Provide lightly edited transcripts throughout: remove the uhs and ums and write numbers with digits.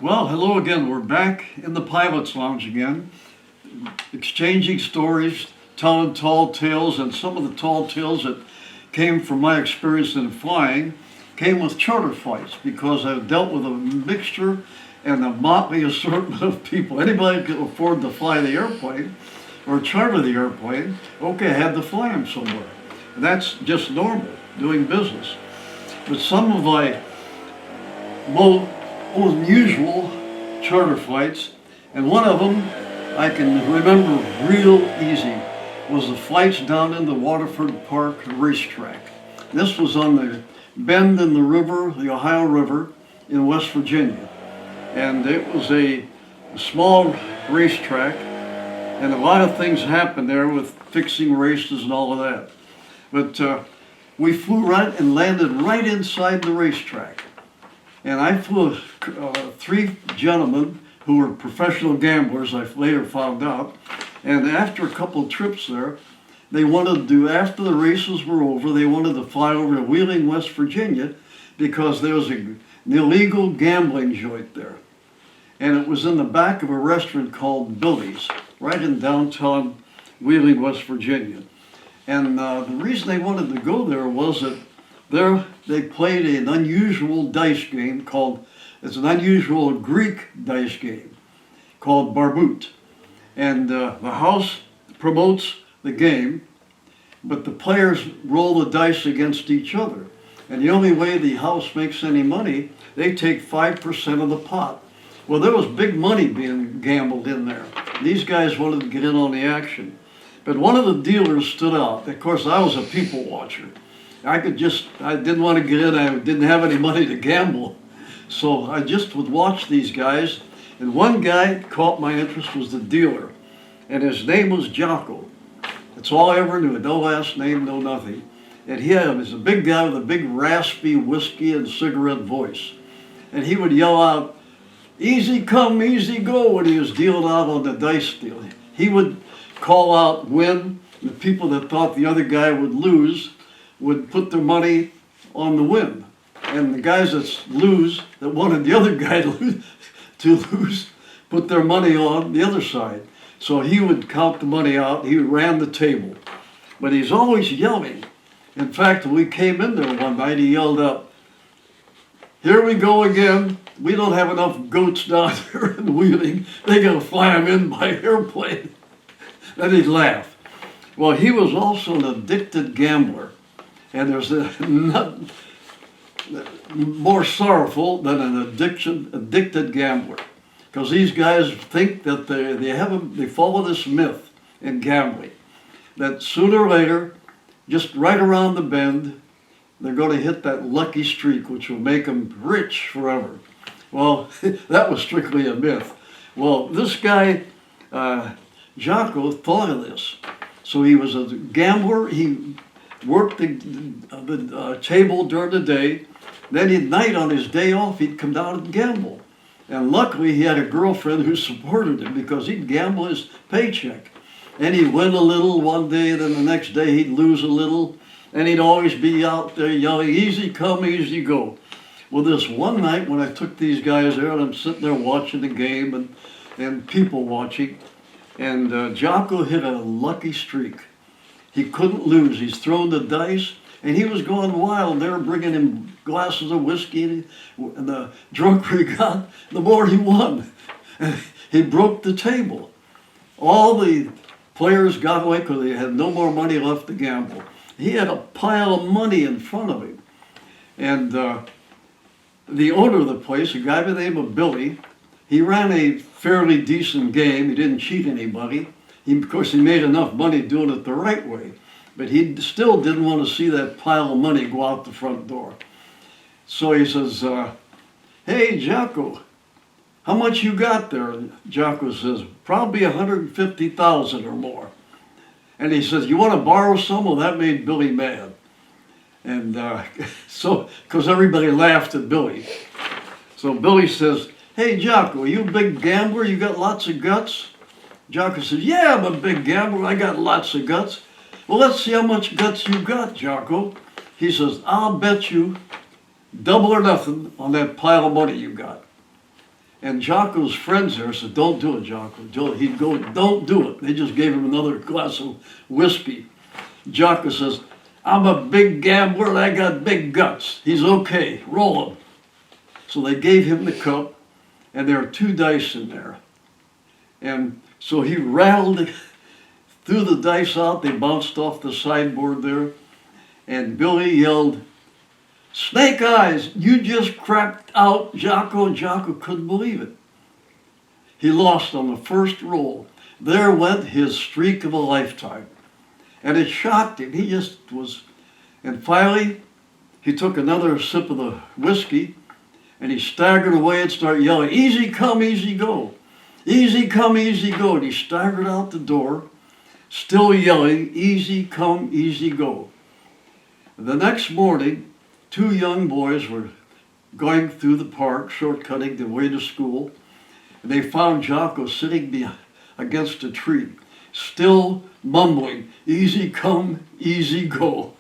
Well, hello again. We're back in the pilot's lounge again, exchanging stories, telling tall tales, and some of the tall tales that came from my experience in flying came with charter flights because I've dealt with a mixture and a motley assortment of people. Anybody could afford to fly the airplane or charter the airplane, okay, I had to fly them somewhere. And that's just normal, doing business. But some of my most unusual charter flights, and one of them I can remember real easy, was the flights down in the Waterford Park racetrack. This was on the bend in the river, the Ohio River, in West Virginia. And it was a small racetrack, and a lot of things happened there with fixing races and all of that. But we flew right and landed right inside the racetrack. And I flew three gentlemen who were professional gamblers, I later found out. And after a couple of trips there, they wanted to, after the races were over, they wanted to fly over to Wheeling, West Virginia, because there was an illegal gambling joint there. And it was in the back of a restaurant called Billy's, right in downtown Wheeling, West Virginia. And the reason they wanted to go there was that there they played an unusual dice game it's an unusual Greek dice game called Barboot. And the house promotes the game, but the players roll the dice against each other. And the only way the house makes any money, they take 5% of the pot. Well, there was big money being gambled in there. These guys wanted to get in on the action. But one of the dealers stood out. Of course, I was a people watcher. I didn't want to get in. I didn't have any money to gamble. So I just would watch these guys. And one guy caught my interest, was the dealer. And his name was Jocko. That's all I ever knew. No last name, no nothing. And he was a big guy with a big raspy whiskey and cigarette voice. And he would yell out, "Easy come, easy go," when he was dealing out on the dice deal. He would call out win. The people that thought the other guy would lose would put their money on the win. And the guys that wanted the other guy to lose, put their money on the other side. So he would count the money out. He ran the table. But he's always yelling. In fact, when we came in there one night, he yelled up, "Here we go again. We don't have enough goats down here in Wheeling. They gotta fly them in by airplane." Then he'd laugh. Well, he was also an addicted gambler. And there's nothing more sorrowful than an addicted gambler. Because these guys think that they follow this myth in gambling, that sooner or later, just right around the bend, they're going to hit that lucky streak, which will make them rich forever. Well, that was strictly a myth. Well, this guy, Jocko, thought of this. So he was a gambler. He worked the table during the day. Then at night, on his day off, he'd come down and gamble. And luckily, he had a girlfriend who supported him, because he'd gamble his paycheck. And he'd win a little one day, and then the next day he'd lose a little. And he'd always be out there yelling, "Easy come, easy go." Well, this one night when I took these guys there, and I'm sitting there watching the game and people watching, and Jocko hit a lucky streak. He couldn't lose. He's thrown the dice, and he was going wild. They were bringing him glasses of whiskey, and the drunker he got, the more he won. And he broke the table. All the players got away because they had no more money left to gamble. He had a pile of money in front of him. And the owner of the place, a guy by the name of Billy, he ran a fairly decent game. He didn't cheat anybody. Of course, he made enough money doing it the right way, but he still didn't want to see that pile of money go out the front door. So he says, "Hey, Jocko, how much you got there?" And Jocko says, "Probably 150,000 or more." And he says, "You want to borrow some?" Well, that made Billy mad. And so, because everybody laughed at Billy. So Billy says, "Hey, Jocko, are you a big gambler? You got lots of guts?" Jocko says, "Yeah, I'm a big gambler. I got lots of guts." "Well, let's see how much guts you got, Jocko." He says, "I'll bet you double or nothing on that pile of money you got." And Jocko's friends there said, "Don't do it, Jocko." He'd go, "Don't do it." They just gave him another glass of whiskey. Jocko says, "I'm a big gambler and I got big guts. He's okay, roll him." So they gave him the cup, and there were 2 dice in there. And so he rattled, threw the dice out, they bounced off the sideboard there, and Billy yelled, "Snake Eyes, you just cracked out Jocko," and Jocko couldn't believe it. He lost on the first roll. There went his streak of a lifetime. And it shocked him. He just was, and finally, he took another sip of the whiskey, and he staggered away and started yelling, "Easy come, easy go. Easy come, easy go." And he staggered out the door, still yelling, "Easy come, easy go." The next morning, 2 young boys were going through the park, shortcutting their way to school, and they found Jocko sitting against a tree, still mumbling, "Easy come, easy go."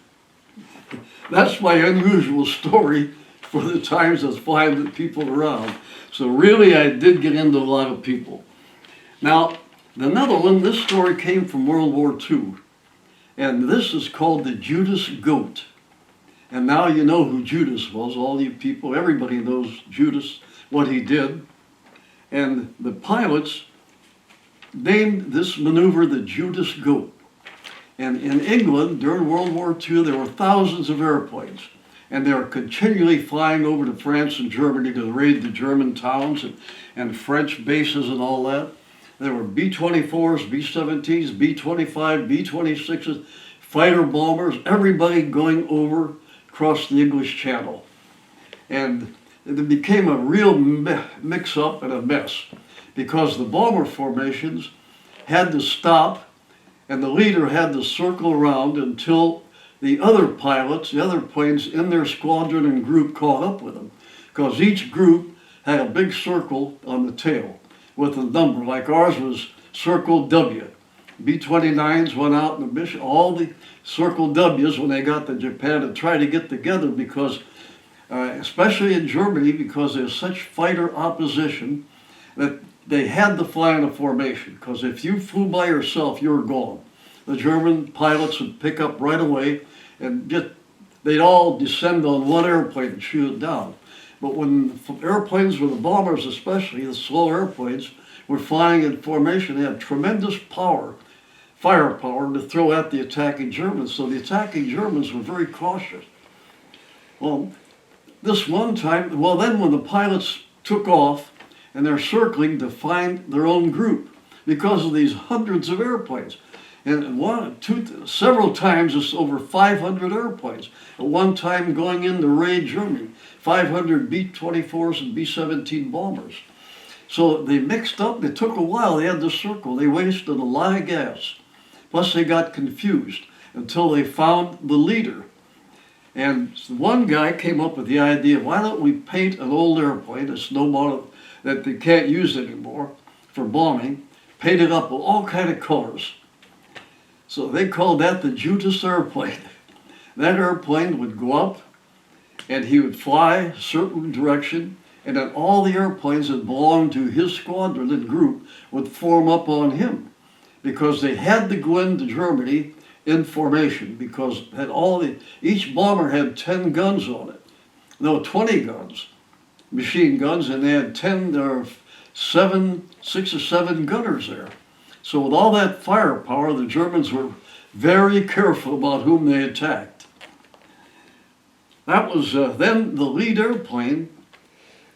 That's my unusual story for the times that's flying the people around. So really, I did get into a lot of people. Now, another one, this story came from World War II, and this is called the Judas Goat. And now you know who Judas was, all you people, everybody knows Judas, what he did. And the pilots named this maneuver the Judas Goat. And in England, during World War II, there were thousands of airplanes. And they were continually flying over to France and Germany to raid the German towns and French bases and all that. There were B-24s, B-17s, B-25, B-26s, fighter bombers, everybody going over across the English Channel. And it became a real mix-up and a mess because the bomber formations had to stop and the leader had to circle around until the other pilots, the other planes in their squadron and group caught up with them, because each group had a big circle on the tail with a number, like ours was Circle W. B-29s went out in the mission, all the Circle Ws when they got to Japan to try to get together because, especially in Germany, because there's such fighter opposition that they had to fly in a formation, because if you flew by yourself, you were gone. The German pilots would pick up right away and they'd all descend on one airplane and shoot it down. But when airplanes were the bombers, especially the slow airplanes, were flying in formation, they had tremendous firepower to throw at the attacking Germans. So the attacking Germans were very cautious. Well, this one time, then when the pilots took off and they're circling to find their own group because of these hundreds of airplanes. And several times it's over 500 airplanes. At one time going in to raid Germany, 500 B-24s and B-17 bombers. So they mixed up, it took a while, they had to circle, they wasted a lot of gas. Plus they got confused until they found the leader. And one guy came up with the idea, why don't we paint an old airplane, a snowball that they can't use anymore for bombing, paint it up with all kinds of colors. So they called that the Judas airplane. That airplane would go up and he would fly a certain direction, and then all the airplanes that belonged to his squadron and group would form up on him because they had to go into Germany in formation because each bomber had 10 guns on it. No, 20 guns, machine guns, and they had 6 or 7 gunners there. So with all that firepower, the Germans were very careful about whom they attacked. That was, then the lead airplane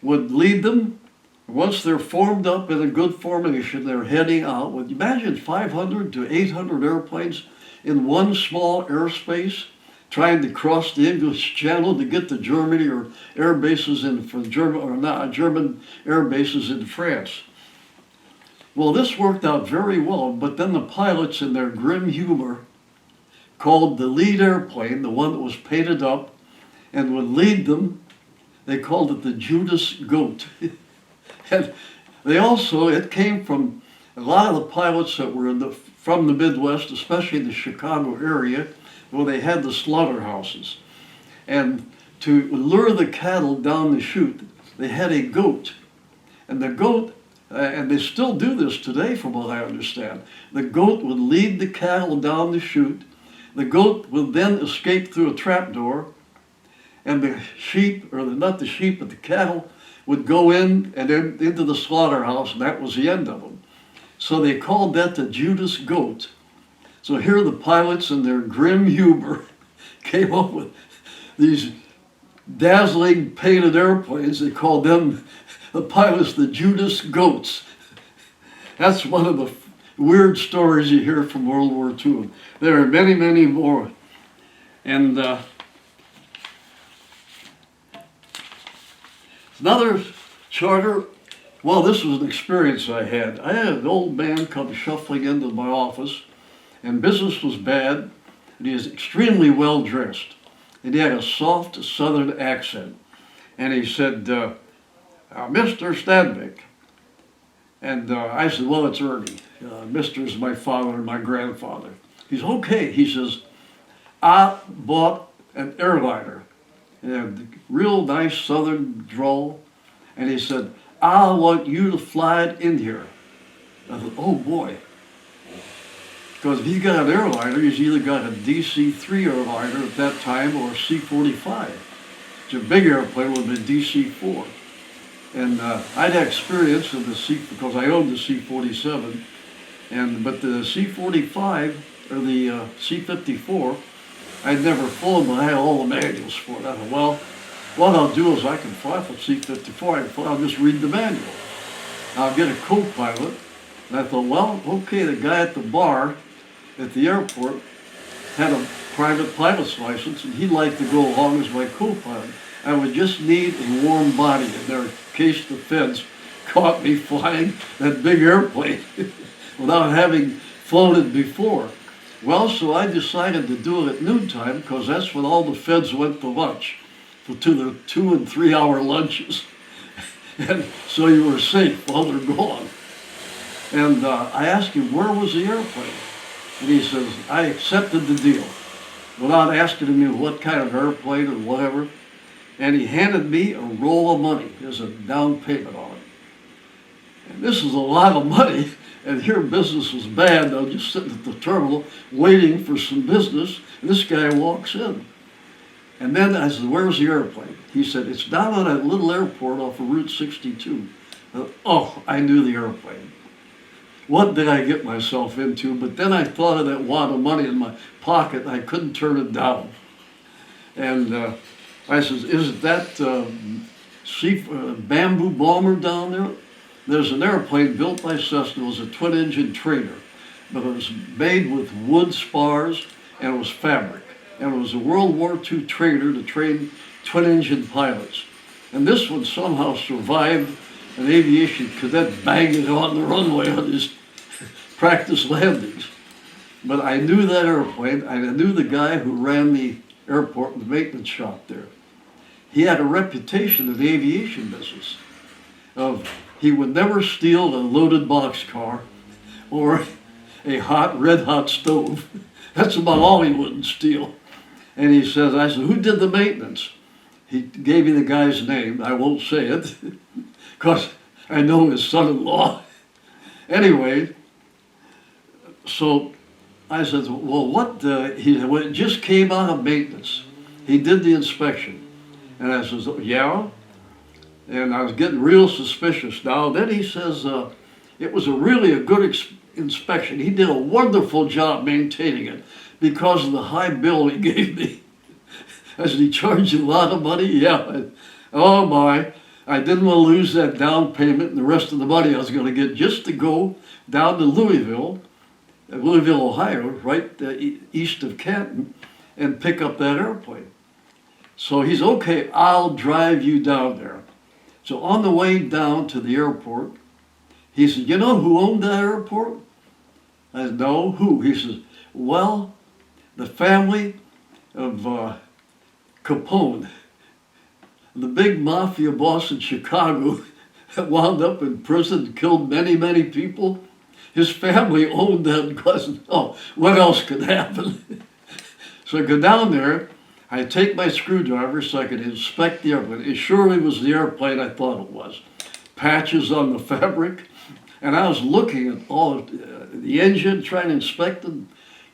would lead them. Once they're formed up in a good formation, they're heading out. Well, imagine 500 to 800 airplanes in one small airspace trying to cross the English Channel to get to Germany or air bases German air bases in France. Well, this worked out very well, but then the pilots, in their grim humor, called the lead airplane, the one that was painted up and would lead them, they called it the Judas Goat. And it came from a lot of the pilots that were from the Midwest, especially the Chicago area, where they had the slaughterhouses. And to lure the cattle down the chute, they had a goat. And the goat, and they still do this today from what I understand, the goat would lead the cattle down the chute. The goat would then escape through a trapdoor, and the sheep, or not the sheep, but the cattle would go in and then into the slaughterhouse, and that was the end of them. So they called that the Judas goat. So here the pilots in their grim humor came up with these dazzling painted airplanes. They called them, the pilots, the Judas goats. That's one of the weird stories you hear from World War II. There are many, many more. And another charter, well, this was an experience I had. I had an old man come shuffling into my office, and business was bad, and he was extremely well dressed. And he had a soft southern accent. And he said, Mr. Stadvik. And I said, well, it's Ernie. Mr. is my father and my grandfather. He's okay. He says, I bought an airliner. And had a real nice southern drawl. And he said, I want you to fly it in here. I thought, oh boy. Because if he's got an airliner, he's either got a DC-3 airliner at that time or a C-45. It's a big airplane would have been DC-4. And I'd had experience in the C, because I owned the C-47, but the C-45 or the C-54, I'd never flown, but I had all the manuals for it. I thought, well, what I'll do is I can fly for C-54, I'll just read the manual. I'll get a co-pilot. And I thought, well, okay, the guy at the bar at the airport had a private pilot's license, and he'd like to go along as my co-pilot. I would just need a warm body in there in case the feds caught me flying that big airplane without having flown it before. Well, so I decided to do it at noontime, because that's when all the feds went to lunch, to the 2 and 3 hour lunches. And so you were safe while they're gone. And I asked him, where was the airplane? And he says, I accepted the deal without asking me what kind of airplane or whatever. And he handed me a roll of money as a down payment on it. And this is a lot of money. And here business was bad. I was just sitting at the terminal waiting for some business. And this guy walks in. And then I said, where's the airplane? He said, it's down on that little airport off of Route 62. Oh, I knew the airplane. What did I get myself into? But then I thought of that wad of money in my pocket, and I couldn't turn it down. And I said, is it that bamboo bomber down there? There's an airplane built by Cessna. It was a twin-engine trainer, but it was made with wood spars, and it was fabric. And it was a World War II trainer to train twin-engine pilots. And this one somehow survived an aviation cadet banging on the runway on his practice landings. But I knew that airplane. I knew the guy who ran the airport and the maintenance shop there. He had a reputation in the aviation business of he would never steal a loaded boxcar or a red hot stove. That's about all he wouldn't steal. And he says, I said, who did the maintenance? He gave me the guy's name. I won't say it because I know his son-in-law. Anyway, so I said, well, what? He said, well, it just came out of maintenance. He did the inspection. And I says, yeah. And I was getting real suspicious now. Then he says, it was really a good inspection. He did a wonderful job maintaining it because of the high bill he gave me. I said, he charged you a lot of money? Yeah. Oh my. I didn't want to lose that down payment and the rest of the money I was going to get just to go down to Louisville, Ohio, right east of Canton, and pick up that airplane. So he's, okay, I'll drive you down there. So on the way down to the airport, he said, you know who owned that airport? I said, no, who? He says, well, the family of Capone, the big mafia boss in Chicago that wound up in prison and killed many, many people. His family owned that cousin. Oh, what else could happen? So I go down there. I take my screwdriver so I could inspect the airplane. It surely was the airplane I thought it was. patches on the fabric. And I was looking at all the engine, trying to inspect it,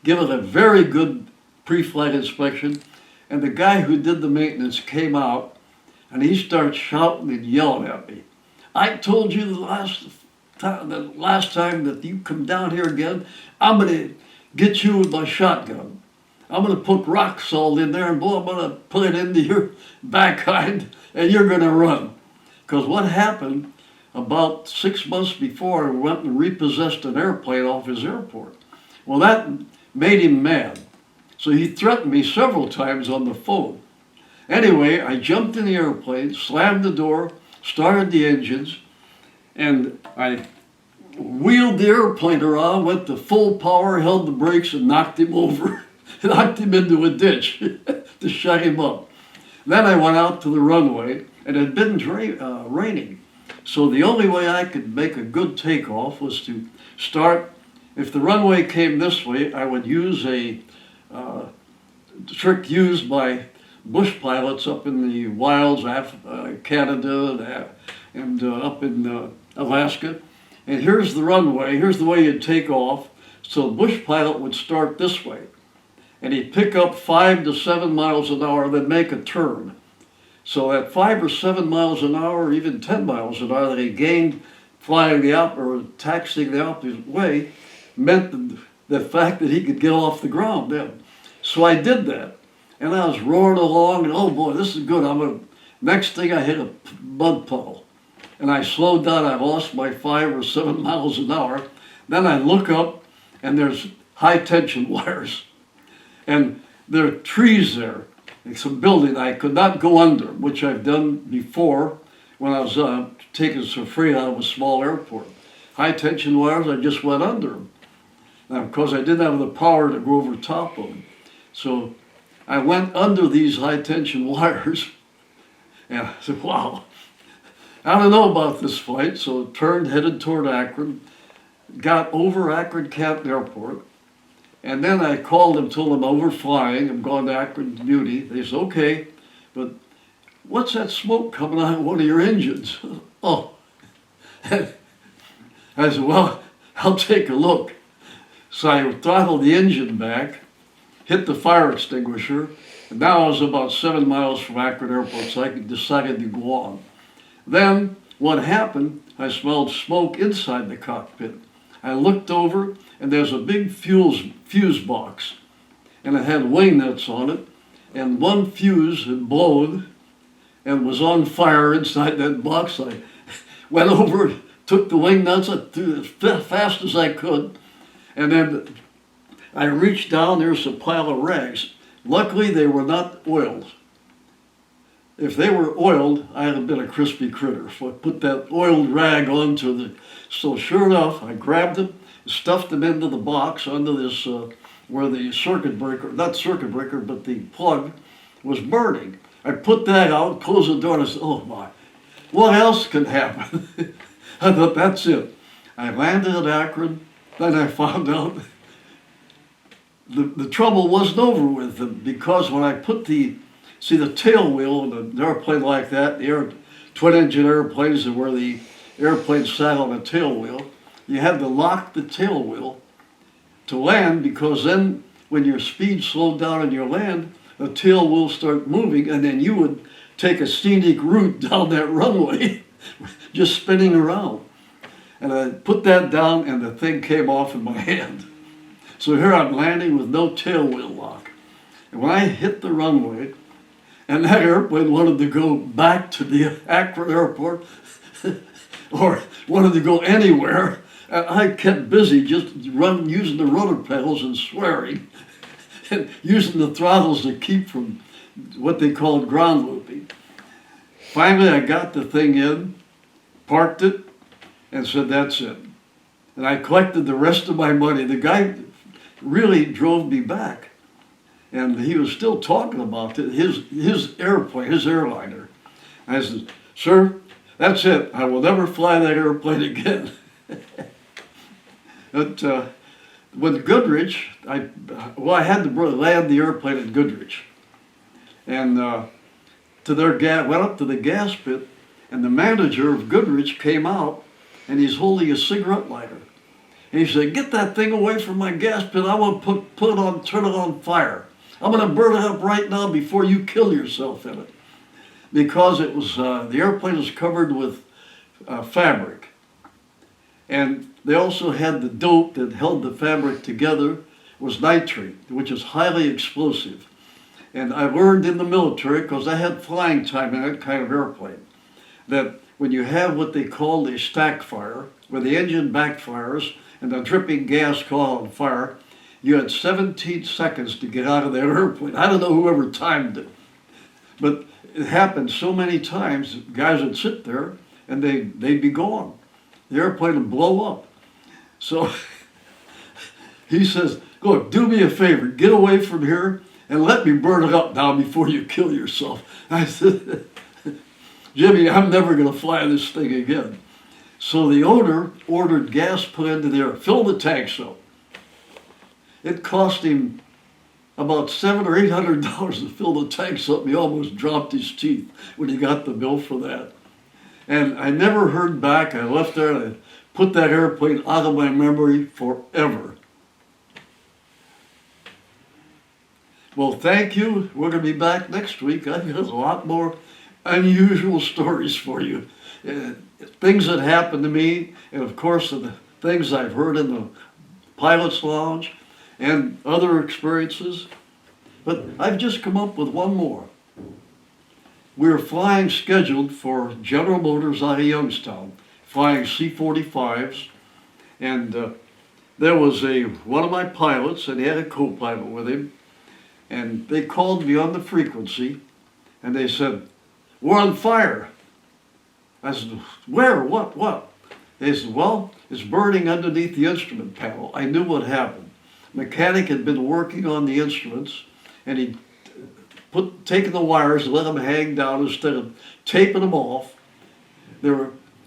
give it a very good pre-flight inspection. And the guy who did the maintenance came out, and he started shouting and yelling at me. I told you the last time that you come down here again, I'm going to get you with my shotgun. I'm going to put rock salt in there, and boy, I'm going to put it into your backhind, and you're going to run. Because what happened, about 6 months before, I went and repossessed an airplane off his airport. Well, that made him mad. So he threatened me several times on the phone. Anyway, I jumped in the airplane, slammed the door, started the engines, and I wheeled the airplane around, went to full power, held the brakes, and knocked him over. Knocked him into a ditch to shut him up. Then I went out to the runway, and it had been raining. So the only way I could make a good takeoff was to start, if the runway came this way, I would use a trick used by bush pilots up in the wilds, Canada, and up in Alaska. And here's the runway, here's the way you'd take off. So the bush pilot would start this way. And he'd pick up 5 to 7 miles an hour, then make a turn. So at 5 or 7 miles an hour, or even 10 miles an hour that he gained flying taxiing the opposite way, meant the fact that he could get off the ground then. So I did that. And I was roaring along, and oh boy, this is good. Next thing I hit a mud puddle. And I slowed down, I lost my 5 or 7 miles an hour. Then I look up, and there's high tension wires. And there are trees there. It's a building I could not go under, which I've done before when I was taking some freight out of a small airport. High tension wires, I just went under them. Now, of course, I didn't have the power to go over top of them. So I went under these high tension wires, and I said, wow, I don't know about this flight. So turned, headed toward Akron, got over Akron Canton Airport. And then I called them, told them I'm overflying, I'm going to Akron Beauty. They said, okay, but what's that smoke coming out of one of your engines? Oh, I said, well, I'll take a look. So I throttled the engine back, hit the fire extinguisher, and now I was about 7 miles from Akron Airport, so I decided to go on. Then what happened, I smelled smoke inside the cockpit. I looked over, and there's a big fuse box, and it had wing nuts on it, and one fuse had blown and was on fire inside that box. I went over, took the wing nuts, I threw it as fast as I could, and then I reached down, there's a pile of rags. Luckily, they were not oiled. If they were oiled, I'd have been a crispy critter. So I put that oiled rag onto the, so sure enough, I grabbed them, stuffed them into the box under this, where the circuit breaker, not circuit breaker, but the plug was burning. I put that out, closed the door, and I said, oh my, what else could happen? I thought, that's it. I landed at Akron, then I found out the trouble wasn't over with them, because when I put the tail wheel in an airplane like that, the twin-engine airplanes where the airplane sat on a tail wheel, you had to lock the tail wheel to land, because then when your speed slowed down and you land, the tail will start moving, and then you would take a scenic route down that runway, just spinning around. And I put that down, and the thing came off in my hand. So here I'm landing with no tail wheel lock. And when I hit the runway, and that airplane wanted to go back to the Akron airport, or wanted to go anywhere, and I kept busy just using the rotor pedals and swearing, and using the throttles to keep from what they called ground looping. Finally, I got the thing in, parked it, and said, that's it. And I collected the rest of my money. The guy really drove me back. And he was still talking about it, his airplane, his airliner. I said, sir, that's it. I will never fly that airplane again. But with Goodrich, I had to land the airplane at Goodrich. And went up to the gas pit, And the manager of Goodrich came out, and he's holding a cigarette lighter. And he said, "Get that thing away from my gas pit. I want to turn it on fire. I'm going to burn it up right now before you kill yourself in it." Because it was, the airplane was covered with fabric. And they also had the dope that held the fabric together was nitrate, which is highly explosive. And I learned in the military, because I had flying time in that kind of airplane, that when you have what they call a stack fire, where the engine backfires and the dripping gas caught on fire, you had 17 seconds to get out of that airplane. I don't know whoever timed it, but it happened so many times, guys would sit there and they'd be gone. The airplane would blow up. So he says, "Look, do me a favor, get away from here and let me burn it up now before you kill yourself." I said, "Jimmy, I'm never going to fly this thing again." So the owner ordered gas put into there, fill the tanks up. It cost him about $700 or $800 to fill the tanks up. He almost dropped his teeth when he got the bill for that. And I never heard back. I left there and I put that airplane out of my memory forever. Well, thank you. We're going to be back next week. I've got a lot more unusual stories for you. Things that happened to me, and of course the things I've heard in the pilot's lounge and other experiences. But I've just come up with one more. We're flying scheduled for General Motors out of Youngstown, flying C-45s, and there was one of my pilots, and he had a co-pilot with him, and they called me on the frequency, and they said, "We're on fire." I said, "Where? What?" They said, "Well, it's burning underneath the instrument panel." I knew what happened. Mechanic had been working on the instruments, and he'd taken the wires and let them hang down instead of taping them off.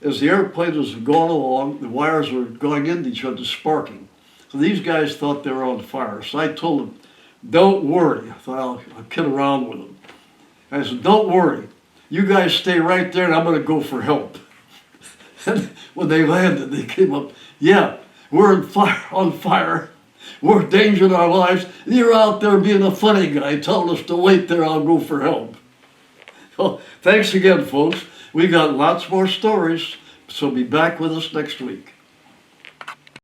As the airplane was going along, the wires were going into each other, sparking. So these guys thought they were on fire. So I told them, "Don't worry." I thought I'll kid around with them. I said, "Don't worry. You guys stay right there and I'm going to go for help." And when they landed, they came up, "Yeah, we're on fire. We're endangering our lives. You're out there being a funny guy telling us to wait there, I'll go for help." Well, thanks again, folks. We got lots more stories, so be back with us next week.